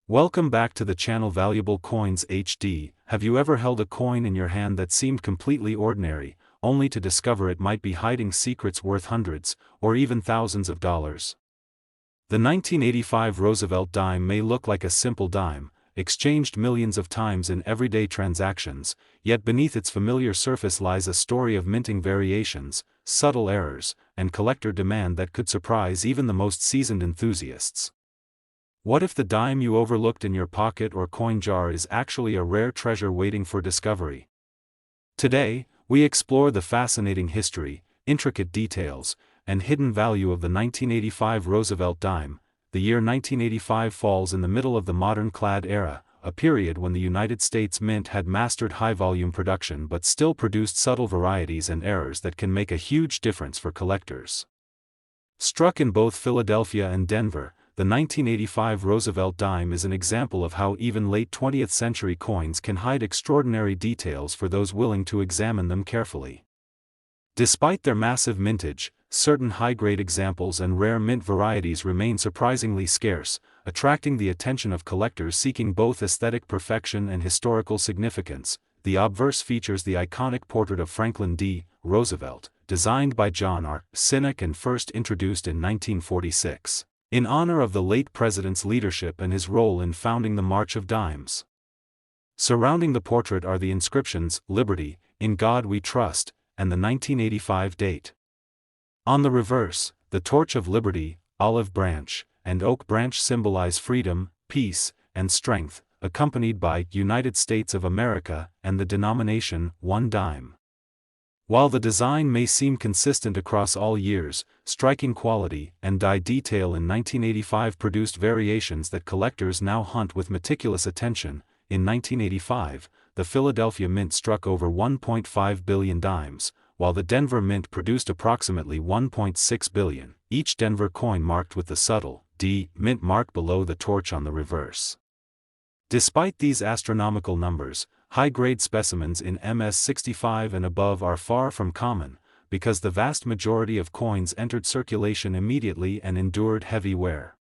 Welcome back to the channel Valuable Coins HD. Have you ever held a coin in your hand that seemed completely ordinary, only to discover it might be hiding secrets worth hundreds, or even thousands of dollars? The 1985 Roosevelt dime may look like a simple dime, exchanged millions of times in everyday transactions, yet beneath its familiar surface lies a story of minting variations, subtle errors, and collector demand that could surprise even the most seasoned enthusiasts. What if the dime you overlooked in your pocket or coin jar is actually a rare treasure waiting for discovery? Today, we explore the fascinating history, intricate details, and hidden value of the 1985 Roosevelt dime. The year 1985 falls in the middle of the modern clad era, a period when the United States Mint had mastered high-volume production but still produced subtle varieties and errors that can make a huge difference for collectors. Struck in both Philadelphia and Denver, the 1985 Roosevelt dime is an example of how even late 20th century coins can hide extraordinary details for those willing to examine them carefully. Despite their massive mintage, certain high-grade examples and rare mint varieties remain surprisingly scarce, attracting the attention of collectors seeking both aesthetic perfection and historical significance. The obverse features the iconic portrait of Franklin D. Roosevelt, designed by John R. Sinek and first introduced in 1946. In honor of the late president's leadership and his role in founding the March of Dimes. Surrounding the portrait are the inscriptions, "Liberty, in God We Trust," and the 1985 date. On the reverse, the torch of liberty, olive branch, and oak branch symbolize freedom, peace, and strength, accompanied by United States of America and the denomination, 1 dime. While the design may seem consistent across all years, striking quality and die detail in 1985 produced variations that collectors now hunt with meticulous attention. In 1985, the Philadelphia Mint struck over 1.5 billion dimes, while the Denver Mint produced approximately 1.6 billion, each Denver coin marked with the subtle D mint mark below the torch on the reverse. Despite these astronomical numbers, high-grade specimens in MS-65 and above are far from common, because the vast majority of coins entered circulation immediately and endured heavy wear.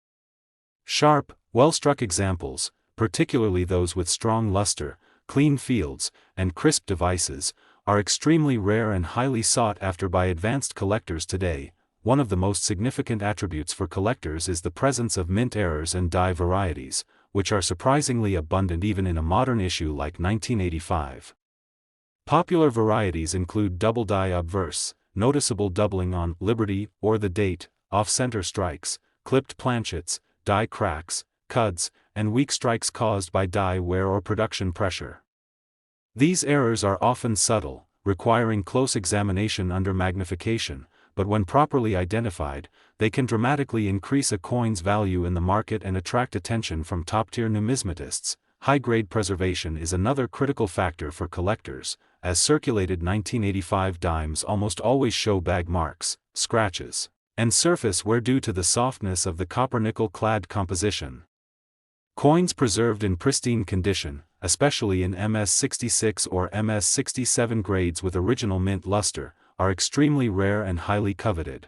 Sharp, well-struck examples, particularly those with strong luster, clean fields, and crisp devices, are extremely rare and highly sought after by advanced collectors today. One of the most significant attributes for collectors is the presence of mint errors and die varieties, which are surprisingly abundant even in a modern issue like 1985. Popular varieties include double die obverse, noticeable doubling on liberty or the date, off-center strikes, clipped planchets, die cracks, cuds, and weak strikes caused by die wear or production pressure. These errors are often subtle, requiring close examination under magnification, but when properly identified, they can dramatically increase a coin's value in the market and attract attention from top-tier numismatists. High-grade preservation is another critical factor for collectors, as circulated 1985 dimes almost always show bag marks, scratches, and surface wear due to the softness of the copper-nickel clad composition. Coins preserved in pristine condition, especially in MS-66 or MS-67 grades with original mint luster, are extremely rare and highly coveted.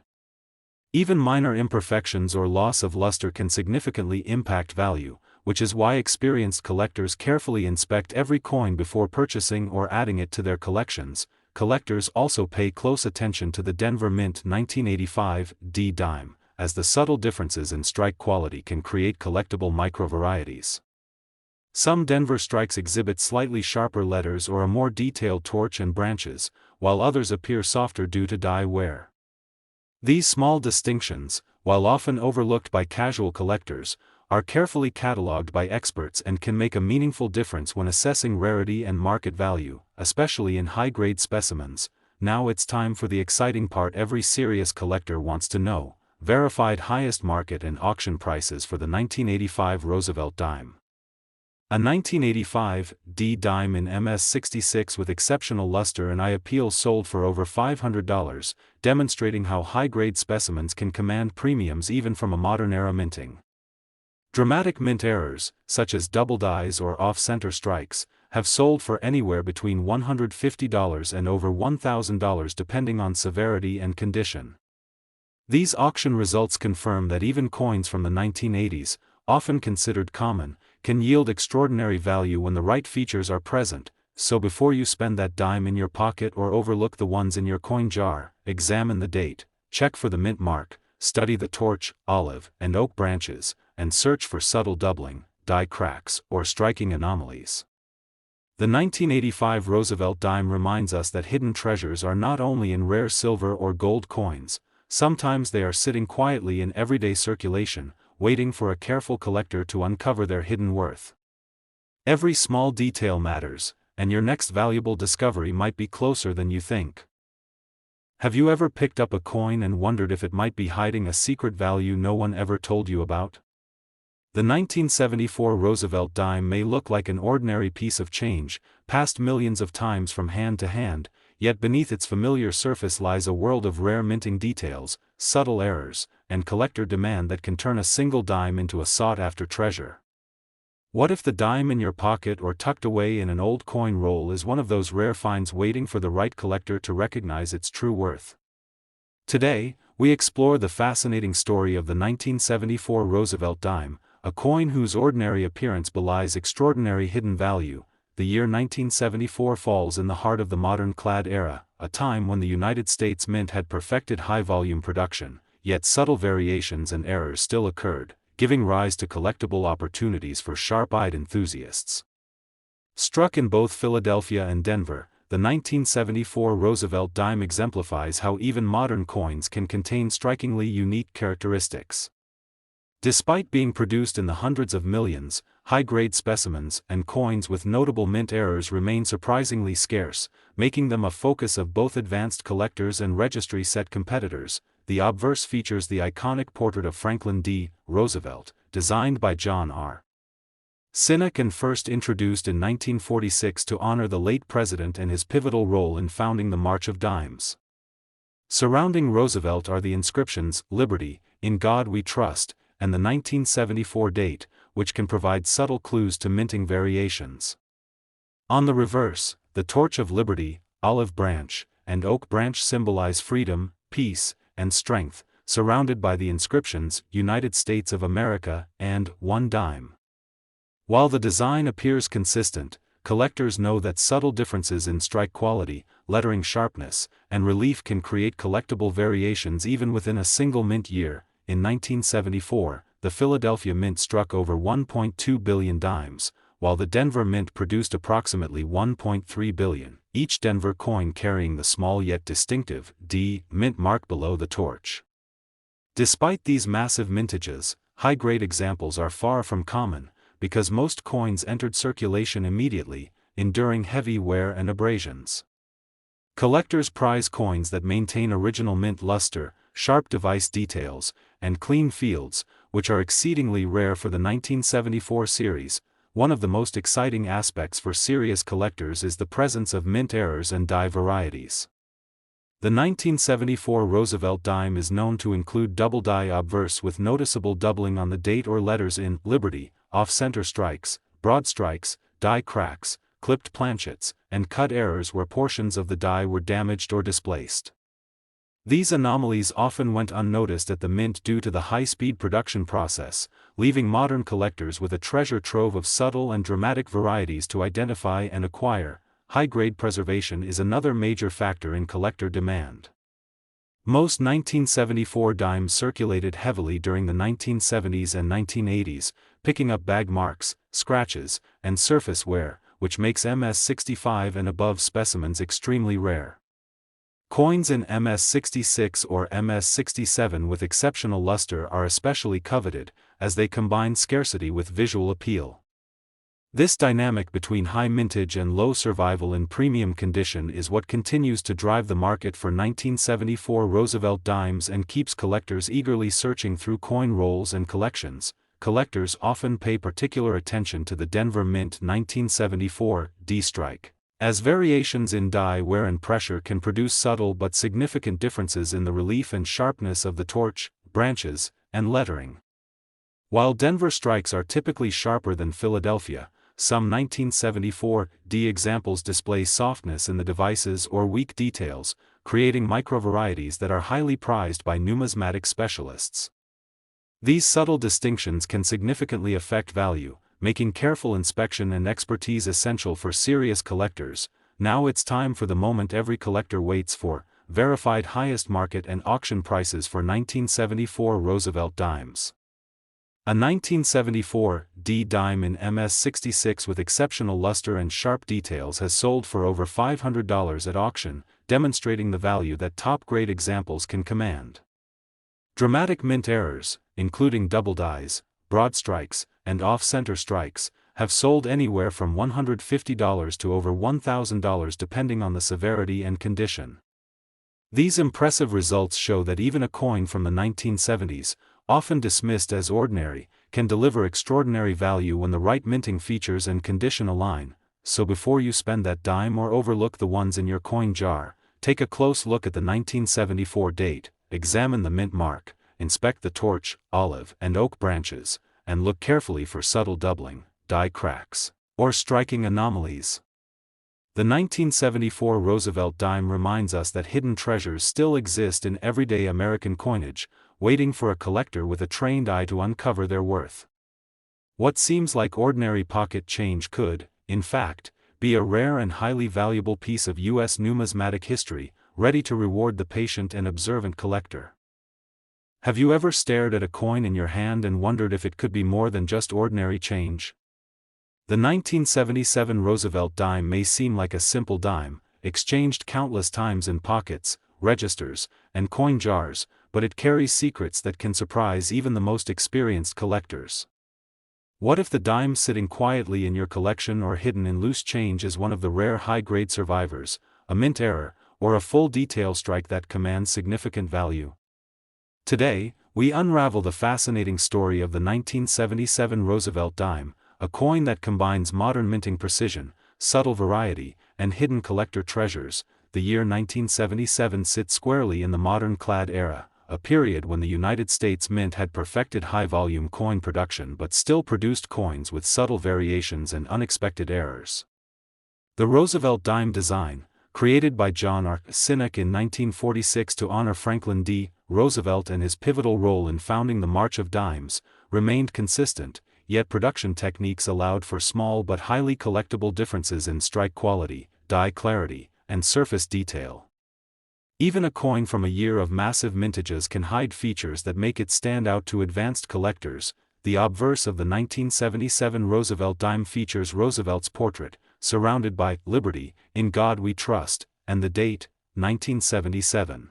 Even minor imperfections or loss of luster can significantly impact value, which is why experienced collectors carefully inspect every coin before purchasing or adding it to their collections. Collectors also pay close attention to the Denver Mint 1985 D dime, as the subtle differences in strike quality can create collectible microvarieties. Some Denver strikes exhibit slightly sharper letters or a more detailed torch and branches, while others appear softer due to die wear. These small distinctions, while often overlooked by casual collectors, are carefully catalogued by experts and can make a meaningful difference when assessing rarity and market value, especially in high-grade specimens. Now it's time for the exciting part every serious collector wants to know: verified highest market and auction prices for the 1985 Roosevelt dime. A 1985 D dime in MS-66 with exceptional luster and eye appeal sold for over $500, demonstrating how high-grade specimens can command premiums even from a modern-era minting. Dramatic mint errors, such as double dies or off-center strikes, have sold for anywhere between $150 and over $1,000 depending on severity and condition. These auction results confirm that even coins from the 1980s, often considered common, can yield extraordinary value when the right features are present. So before you spend that dime in your pocket or overlook the ones in your coin jar, examine the date, check for the mint mark, study the torch, olive, and oak branches, and search for subtle doubling, die cracks, or striking anomalies. The 1985 Roosevelt dime reminds us that hidden treasures are not only in rare silver or gold coins, sometimes they are sitting quietly in everyday circulation, waiting for a careful collector to uncover their hidden worth. Every small detail matters, and your next valuable discovery might be closer than you think. Have you ever picked up a coin and wondered if it might be hiding a secret value no one ever told you about? The 1974 Roosevelt dime may look like an ordinary piece of change, passed millions of times from hand to hand, yet beneath its familiar surface lies a world of rare minting details, subtle errors, and collector demand that can turn a single dime into a sought-after treasure. What if the dime in your pocket or tucked away in an old coin roll is one of those rare finds waiting for the right collector to recognize its true worth? Today, we explore the fascinating story of the 1974 Roosevelt dime, a coin whose ordinary appearance belies extraordinary hidden value. The year 1974 falls in the heart of the modern clad era, a time when the United States Mint had perfected high-volume production, yet subtle variations and errors still occurred, giving rise to collectible opportunities for sharp-eyed enthusiasts. Struck in both Philadelphia and Denver, the 1974 Roosevelt dime exemplifies how even modern coins can contain strikingly unique characteristics. Despite being produced in the hundreds of millions, high-grade specimens and coins with notable mint errors remain surprisingly scarce, making them a focus of both advanced collectors and registry set competitors. The obverse features the iconic portrait of Franklin D. Roosevelt, designed by John R. Sinnock and first introduced in 1946 to honor the late president and his pivotal role in founding the March of Dimes. Surrounding Roosevelt are the inscriptions, "Liberty, in God We Trust," and the 1974 date, which can provide subtle clues to minting variations. On the reverse, the torch of liberty, olive branch, and oak branch symbolize freedom, peace, and strength, surrounded by the inscriptions, United States of America, and one dime. While the design appears consistent, collectors know that subtle differences in strike quality, lettering sharpness, and relief can create collectible variations even within a single mint year. In 1974, the Philadelphia Mint struck over 1.2 billion dimes, while the Denver Mint produced approximately 1.3 billion, each Denver coin carrying the small yet distinctive D mint mark below the torch. Despite these massive mintages, high-grade examples are far from common, because most coins entered circulation immediately, enduring heavy wear and abrasions. Collectors prize coins that maintain original mint luster, sharp device details, and clean fields, which are exceedingly rare for the 1974 series. One of the most exciting aspects for serious collectors is the presence of mint errors and die varieties. The 1974 Roosevelt dime is known to include double die obverse with noticeable doubling on the date or letters in Liberty, off-center strikes, broad strikes, die cracks, clipped planchets, and cut errors where portions of the die were damaged or displaced. These anomalies often went unnoticed at the mint due to the high-speed production process, leaving modern collectors with a treasure trove of subtle and dramatic varieties to identify and acquire. High-grade preservation is another major factor in collector demand. Most 1974 dimes circulated heavily during the 1970s and 1980s, picking up bag marks, scratches, and surface wear, which makes MS-65 and above specimens extremely rare. Coins in MS-66 or MS-67 with exceptional luster are especially coveted, as they combine scarcity with visual appeal. This dynamic between high mintage and low survival in premium condition is what continues to drive the market for 1974 Roosevelt dimes and keeps collectors eagerly searching through coin rolls and collections. Collectors often pay particular attention to the Denver Mint 1974 D-strike, as variations in die wear and pressure can produce subtle but significant differences in the relief and sharpness of the torch, branches, and lettering. While Denver strikes are typically sharper than Philadelphia, some 1974 D examples display softness in the devices or weak details, creating microvarieties that are highly prized by numismatic specialists. These subtle distinctions can significantly affect value, making careful inspection and expertise essential for serious collectors. Now it's time for the moment every collector waits for: verified highest market and auction prices for 1974 Roosevelt Dimes. A 1974 D dime in MS66 with exceptional luster and sharp details has sold for over $500 at auction, demonstrating the value that top-grade examples can command. Dramatic mint errors, including double dies, broad strikes, and off-center strikes, have sold anywhere from $150 to over $1,000 depending on the severity and condition. These impressive results show that even a coin from the 1970s, often dismissed as ordinary, can deliver extraordinary value when the right minting features and condition align. So before you spend that dime or overlook the ones in your coin jar, take a close look at the 1974 date, examine the mint mark, inspect the torch, olive, and oak branches, and look carefully for subtle doubling, die cracks, or striking anomalies. The 1974 Roosevelt dime reminds us that hidden treasures still exist in everyday American coinage, waiting for a collector with a trained eye to uncover their worth. What seems like ordinary pocket change could, in fact, be a rare and highly valuable piece of U.S. numismatic history, ready to reward the patient and observant collector. Have you ever stared at a coin in your hand and wondered if it could be more than just ordinary change? The 1977 Roosevelt dime may seem like a simple dime, exchanged countless times in pockets, registers, and coin jars, but it carries secrets that can surprise even the most experienced collectors. What if the dime sitting quietly in your collection or hidden in loose change is one of the rare high-grade survivors, a mint error, or a full detail strike that commands significant value? Today, we unravel the fascinating story of the 1977 Roosevelt dime, a coin that combines modern minting precision, subtle variety, and hidden collector treasures. The year 1977 sits squarely in the modern clad era, a period when the United States Mint had perfected high-volume coin production but still produced coins with subtle variations and unexpected errors. The Roosevelt dime design, created by John R. Sinek in 1946 to honor Franklin D. Roosevelt and his pivotal role in founding the March of Dimes, remained consistent, yet production techniques allowed for small but highly collectible differences in strike quality, die clarity, and surface detail. Even a coin from a year of massive mintages can hide features that make it stand out to advanced collectors. The obverse of the 1977 Roosevelt dime features Roosevelt's portrait, surrounded by "Liberty, in God We Trust," and the date, 1977.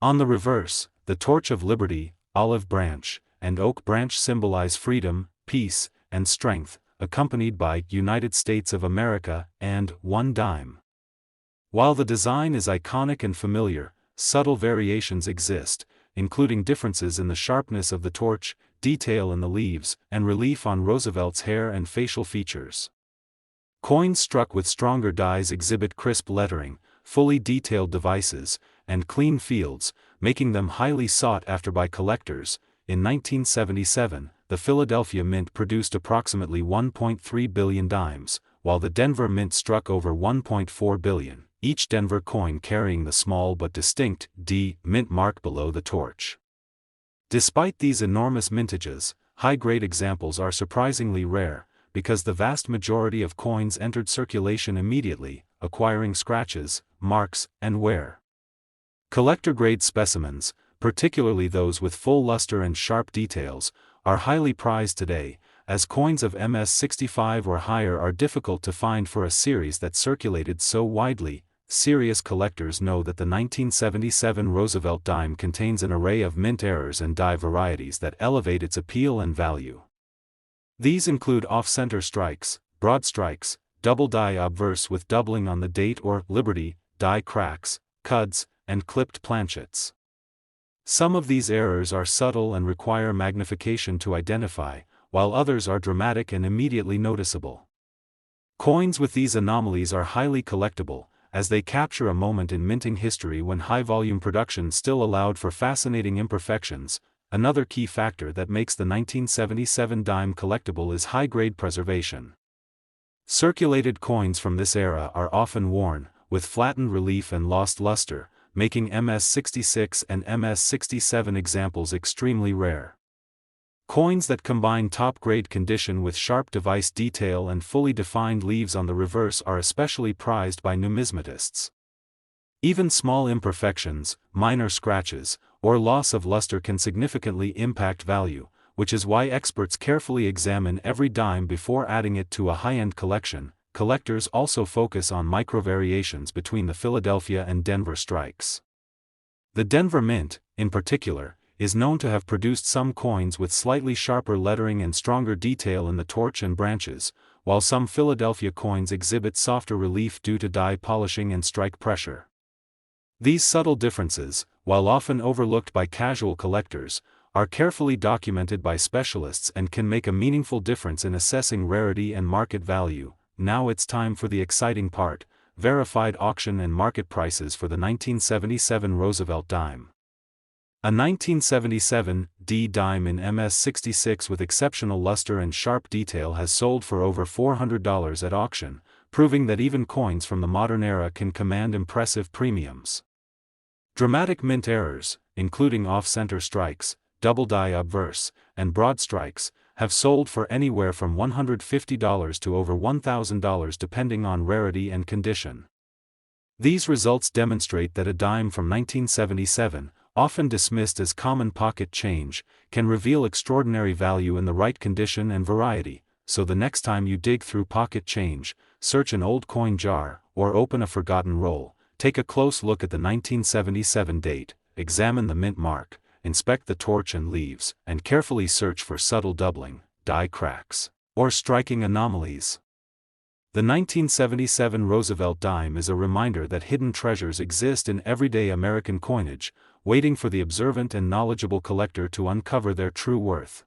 On the reverse, the torch of liberty, olive branch, and oak branch symbolize freedom, peace, and strength, accompanied by "United States of America" and "one dime." While the design is iconic and familiar, subtle variations exist, including differences in the sharpness of the torch, detail in the leaves, and relief on Roosevelt's hair and facial features. Coins struck with stronger dies exhibit crisp lettering, fully detailed devices, and clean fields, making them highly sought after by collectors. In 1977, the Philadelphia Mint produced approximately 1.3 billion dimes, while the Denver Mint struck over 1.4 billion, each Denver coin carrying the small but distinct D mint mark below the torch. Despite these enormous mintages, high-grade examples are surprisingly rare, because the vast majority of coins entered circulation immediately, acquiring scratches, marks, and wear. Collector-grade specimens, particularly those with full luster and sharp details, are highly prized today, as coins of MS65 or higher are difficult to find for a series that circulated so widely. Serious collectors know that the 1977 Roosevelt dime contains an array of mint errors and die varieties that elevate its appeal and value. These include off-center strikes, broad strikes, double die obverse with doubling on the date or liberty, die cracks, cuds, and clipped planchets. Some of these errors are subtle and require magnification to identify, while others are dramatic and immediately noticeable. Coins with these anomalies are highly collectible, as they capture a moment in minting history when high-volume production still allowed for fascinating imperfections. Another key factor that makes the 1977 dime collectible is high-grade preservation. Circulated coins from this era are often worn, with flattened relief and lost luster, making MS66 and MS67 examples extremely rare. Coins that combine top-grade condition with sharp device detail and fully defined leaves on the reverse are especially prized by numismatists. Even small imperfections, minor scratches, or loss of luster can significantly impact value, which is why experts carefully examine every dime before adding it to a high-end collection. Collectors also focus on microvariations between the Philadelphia and Denver strikes. The Denver Mint, in particular, is known to have produced some coins with slightly sharper lettering and stronger detail in the torch and branches, while some Philadelphia coins exhibit softer relief due to die polishing and strike pressure. These subtle differences, while often overlooked by casual collectors, are carefully documented by specialists and can make a meaningful difference in assessing rarity and market value. Now it's time for the exciting part: verified auction and market prices for the 1977 Roosevelt Dime. A 1977 D dime in MS66 with exceptional luster and sharp detail has sold for over $400 at auction, proving that even coins from the modern era can command impressive premiums. Dramatic mint errors, including off-center strikes, double die obverse, and broad strikes, have sold for anywhere from $150 to over $1,000 depending on rarity and condition. These results demonstrate that a dime from 1977, often dismissed as common pocket change, can reveal extraordinary value in the right condition and variety. So the next time you dig through pocket change, search an old coin jar, or open a forgotten roll, take a close look at the 1977 date, examine the mint mark, inspect the torch and leaves, and carefully search for subtle doubling, die cracks, or striking anomalies. The 1977 Roosevelt Dime is a reminder that hidden treasures exist in everyday American coinage, waiting for the observant and knowledgeable collector to uncover their true worth.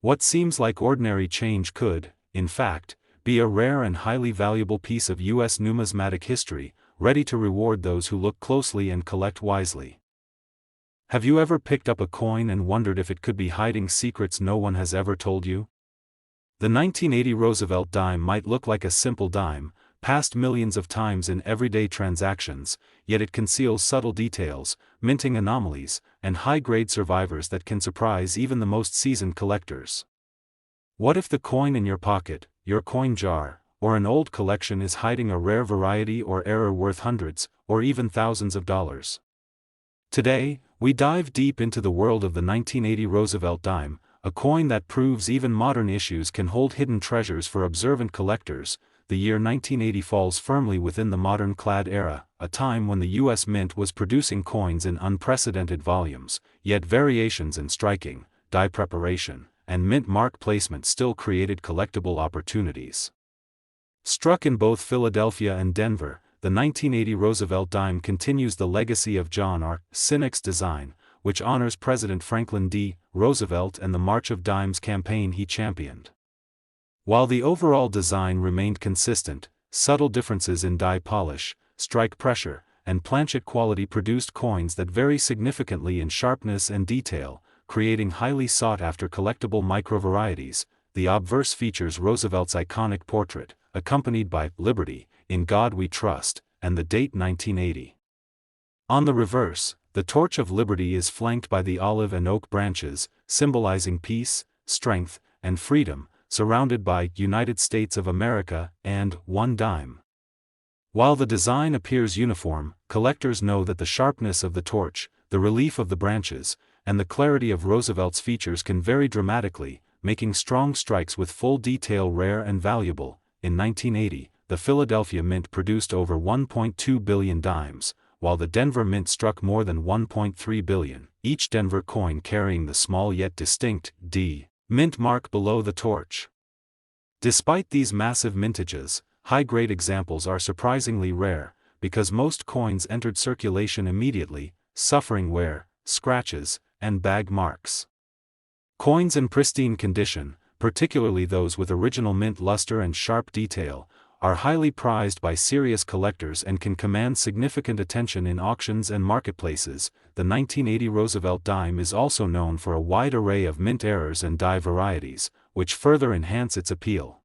What seems like ordinary change could, in fact, be a rare and highly valuable piece of U.S. numismatic history, ready to reward those who look closely and collect wisely. Have you ever picked up a coin and wondered if it could be hiding secrets no one has ever told you? The 1980 Roosevelt Dime might look like a simple dime, passed millions of times in everyday transactions, yet it conceals subtle details, minting anomalies, and high-grade survivors that can surprise even the most seasoned collectors. What if the coin in your pocket, your coin jar, or an old collection is hiding a rare variety or error worth hundreds, or even thousands of dollars? Today, we dive deep into the world of the 1980 Roosevelt Dime, a coin that proves even modern issues can hold hidden treasures for observant collectors. The year 1980 falls firmly within the modern clad era, a time when the U.S. Mint was producing coins in unprecedented volumes, yet variations in striking, die preparation, and mint mark placement still created collectible opportunities. Struck in both Philadelphia and Denver, the 1980 Roosevelt Dime continues the legacy of John R. Sinek's design, which honors President Franklin D. Roosevelt and the March of Dimes campaign he championed. While the overall design remained consistent, subtle differences in die polish, strike pressure, and planchet quality produced coins that vary significantly in sharpness and detail, creating highly sought-after collectible microvarieties. The obverse features Roosevelt's iconic portrait, accompanied by "Liberty, in God We Trust," and the date 1980. On the reverse, the torch of liberty is flanked by the olive and oak branches, symbolizing peace, strength, and freedom, surrounded by "United States of America" and "one dime." While the design appears uniform, collectors know that the sharpness of the torch, the relief of the branches, and the clarity of Roosevelt's features can vary dramatically, making strong strikes with full detail rare and valuable. In 1980, the Philadelphia Mint produced over 1.2 billion dimes, while the Denver Mint struck more than 1.3 billion, each Denver coin carrying the small yet distinct D mint mark below the torch. Despite these massive mintages, high-grade examples are surprisingly rare, because most coins entered circulation immediately, suffering wear, scratches, and bag marks. Coins in pristine condition, particularly those with original mint luster and sharp detail, are highly prized by serious collectors and can command significant attention in auctions and marketplaces. The 1980 Roosevelt Dime is also known for a wide array of mint errors and die varieties, which further enhance its appeal.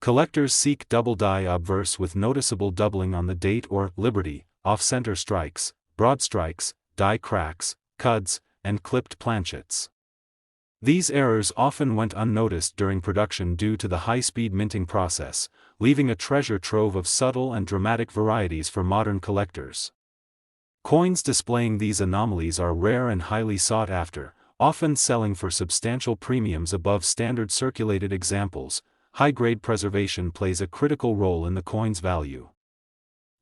Collectors seek double die obverse with noticeable doubling on the date or "Liberty," off-center strikes, broad strikes, die cracks, cuds, and clipped planchets. These errors often went unnoticed during production due to the high-speed minting process, leaving a treasure trove of subtle and dramatic varieties for modern collectors. Coins displaying these anomalies are rare and highly sought after, often selling for substantial premiums above standard circulated examples. High-grade preservation plays a critical role in the coin's value.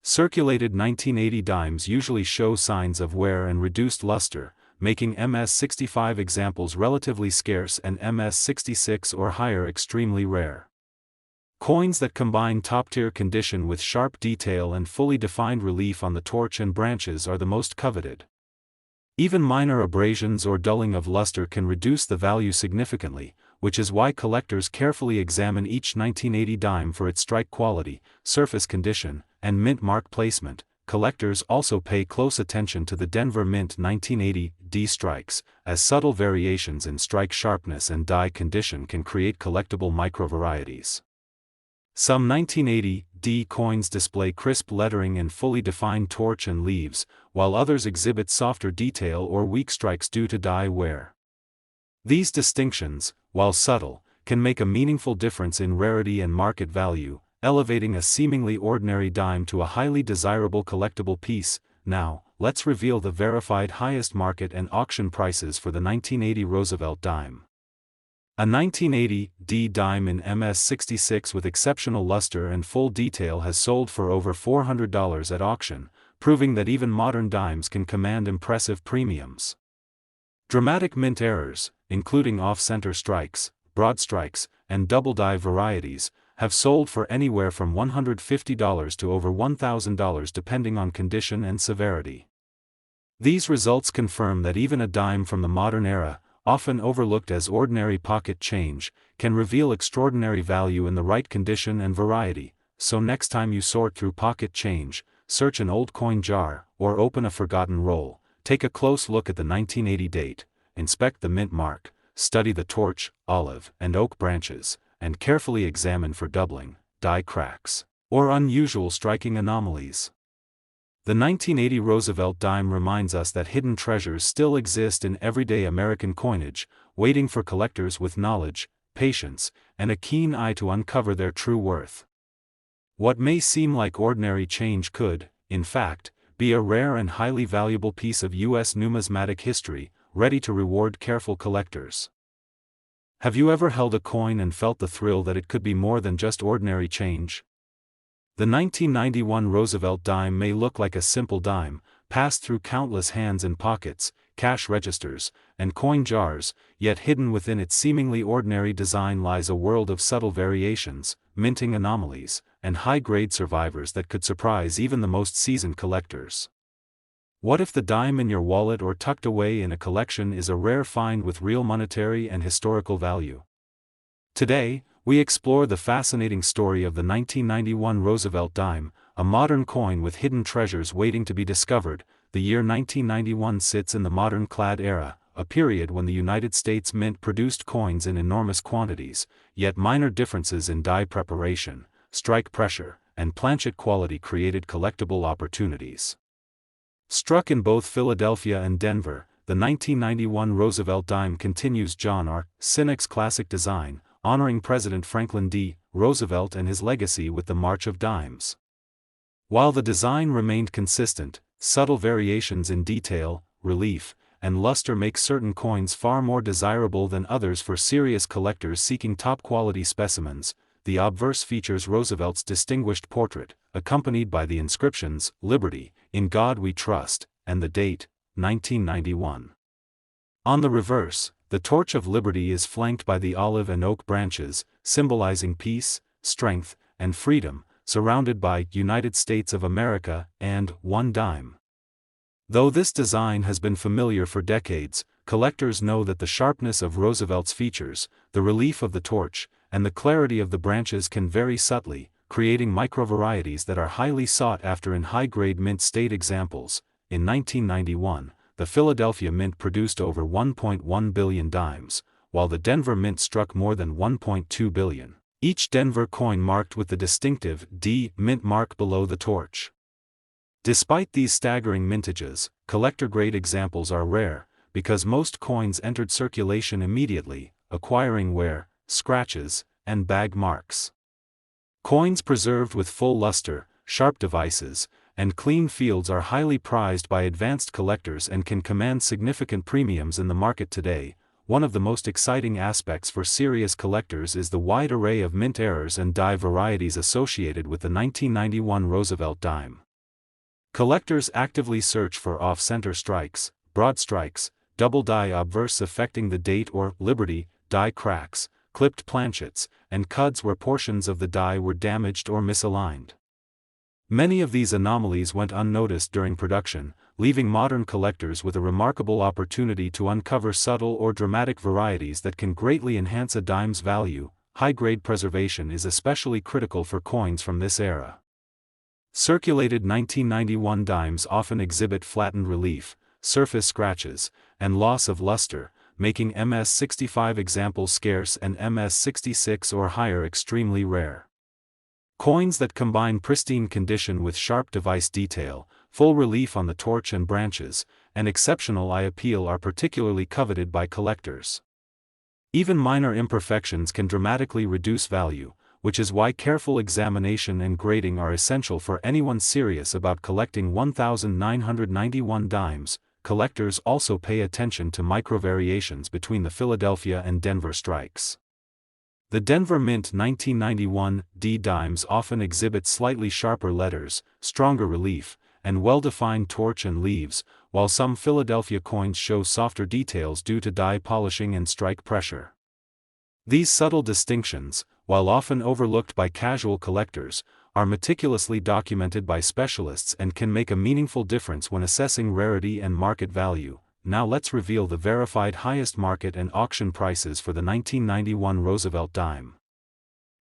Circulated 1980 dimes usually show signs of wear and reduced luster, making MS-65 examples relatively scarce and MS-66 or higher extremely rare. Coins that combine top-tier condition with sharp detail and fully defined relief on the torch and branches are the most coveted. Even minor abrasions or dulling of luster can reduce the value significantly, which is why collectors carefully examine each 1980 dime for its strike quality, surface condition, and mint mark placement. Collectors also pay close attention to the Denver Mint 1980 D strikes, as subtle variations in strike sharpness and die condition can create collectible microvarieties. Some 1980 D coins display crisp lettering and fully defined torch and leaves, while others exhibit softer detail or weak strikes due to die wear. These distinctions, while subtle, can make a meaningful difference in rarity and market value, elevating a seemingly ordinary dime to a highly desirable collectible piece. Now, let's reveal the verified highest market and auction prices for the 1980 Roosevelt dime. A 1980 D dime in MS-66 with exceptional luster and full detail has sold for over $400 at auction, proving that even modern dimes can command impressive premiums. Dramatic mint errors, including off-center strikes, broad strikes, and double die varieties, have sold for anywhere from $150 to over $1,000 depending on condition and severity. These results confirm that even a dime from the modern era, often overlooked as ordinary pocket change, can reveal extraordinary value in the right condition and variety. So next time you sort through pocket change, search an old coin jar, or open a forgotten roll, take a close look at the 1980 date, inspect the mint mark, study the torch, olive, and oak branches, and carefully examine for doubling, die cracks, or unusual striking anomalies. The 1980 Roosevelt dime reminds us that hidden treasures still exist in everyday American coinage, waiting for collectors with knowledge, patience, and a keen eye to uncover their true worth. What may seem like ordinary change could, in fact, be a rare and highly valuable piece of U.S. numismatic history, ready to reward careful collectors. Have you ever held a coin and felt the thrill that it could be more than just ordinary change? The 1991 Roosevelt dime may look like a simple dime, passed through countless hands and pockets, cash registers, and coin jars, yet hidden within its seemingly ordinary design lies a world of subtle variations, minting anomalies, and high-grade survivors that could surprise even the most seasoned collectors. What if the dime in your wallet or tucked away in a collection is a rare find with real monetary and historical value? Today, we explore the fascinating story of the 1991 Roosevelt dime, a modern coin with hidden treasures waiting to be discovered. The year 1991 sits in the modern-clad era, a period when the United States Mint produced coins in enormous quantities, yet minor differences in die preparation, strike pressure, and planchet quality created collectible opportunities. Struck in both Philadelphia and Denver, the 1991 Roosevelt dime continues John R. Sinek's classic design, honoring President Franklin D. Roosevelt and his legacy with the March of Dimes. While the design remained consistent, subtle variations in detail, relief, and luster make certain coins far more desirable than others for serious collectors seeking top-quality specimens. The obverse features Roosevelt's distinguished portrait, accompanied by the inscriptions, "Liberty, in God We Trust," and the date, 1991. On the reverse, the torch of liberty is flanked by the olive and oak branches, symbolizing peace, strength, and freedom, surrounded by United States of America and one dime. Though this design has been familiar for decades, collectors know that the sharpness of Roosevelt's features, the relief of the torch, and the clarity of the branches can vary subtly, creating microvarieties that are highly sought after in high-grade mint state examples. In 1991, the Philadelphia Mint produced over 1.1 billion dimes, while the Denver Mint struck more than 1.2 billion, each Denver coin marked with the distinctive D mint mark below the torch. Despite these staggering mintages, collector-grade examples are rare, because most coins entered circulation immediately, acquiring wear, scratches, and bag marks. Coins preserved with full luster, sharp devices, and clean fields are highly prized by advanced collectors and can command significant premiums in the market today. One of the most exciting aspects for serious collectors is the wide array of mint errors and die varieties associated with the 1991 Roosevelt dime. Collectors actively search for off-center strikes, broad strikes, double die obverse affecting the date or Liberty die cracks, clipped planchets, and cuds where portions of the die were damaged or misaligned. Many of these anomalies went unnoticed during production, leaving modern collectors with a remarkable opportunity to uncover subtle or dramatic varieties that can greatly enhance a dime's value. High-grade preservation is especially critical for coins from this era. Circulated 1991 dimes often exhibit flattened relief, surface scratches, and loss of luster, making MS-65 examples scarce and MS-66 or higher extremely rare. Coins that combine pristine condition with sharp device detail, full relief on the torch and branches, and exceptional eye appeal are particularly coveted by collectors. Even minor imperfections can dramatically reduce value, which is why careful examination and grading are essential for anyone serious about collecting 1991 dimes. Collectors also pay attention to microvariations between the Philadelphia and Denver strikes. The Denver Mint 1991 D dimes often exhibit slightly sharper letters, stronger relief, and well-defined torch and leaves, while some Philadelphia coins show softer details due to die polishing and strike pressure. These subtle distinctions, while often overlooked by casual collectors, are meticulously documented by specialists and can make a meaningful difference when assessing rarity and market value. Now let's reveal the verified highest market and auction prices for the 1991 Roosevelt dime.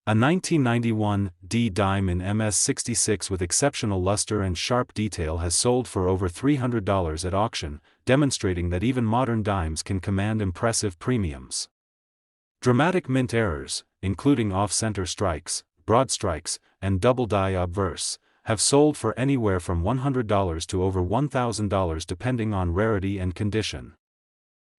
A 1991 D dime in MS-66 with exceptional luster and sharp detail has sold for over $300 at auction, demonstrating that even modern dimes can command impressive premiums. Dramatic mint errors, including off-center strikes, broad strikes, and double die obverse, have sold for anywhere from $100 to over $1,000 depending on rarity and condition.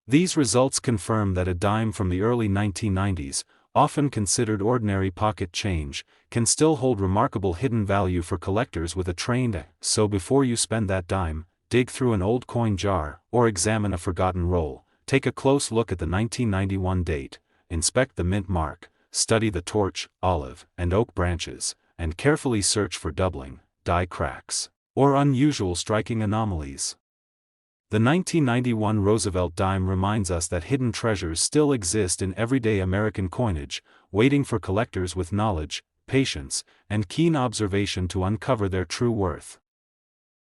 These results confirm that a dime from the early 1990s, often considered ordinary pocket change, can still hold remarkable hidden value for collectors with a trained eye. So before you spend that dime, dig through an old coin jar, or examine a forgotten roll, take a close look at the 1991 date, inspect the mint mark, study the torch, olive, and oak branches, and carefully search for doubling, die cracks, or unusual striking anomalies. The 1991 Roosevelt dime reminds us that hidden treasures still exist in everyday American coinage, waiting for collectors with knowledge, patience, and keen observation to uncover their true worth.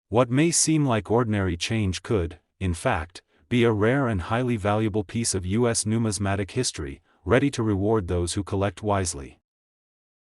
What may seem like ordinary change could, in fact, be a rare and highly valuable piece of U.S. numismatic history, ready to reward those who collect wisely.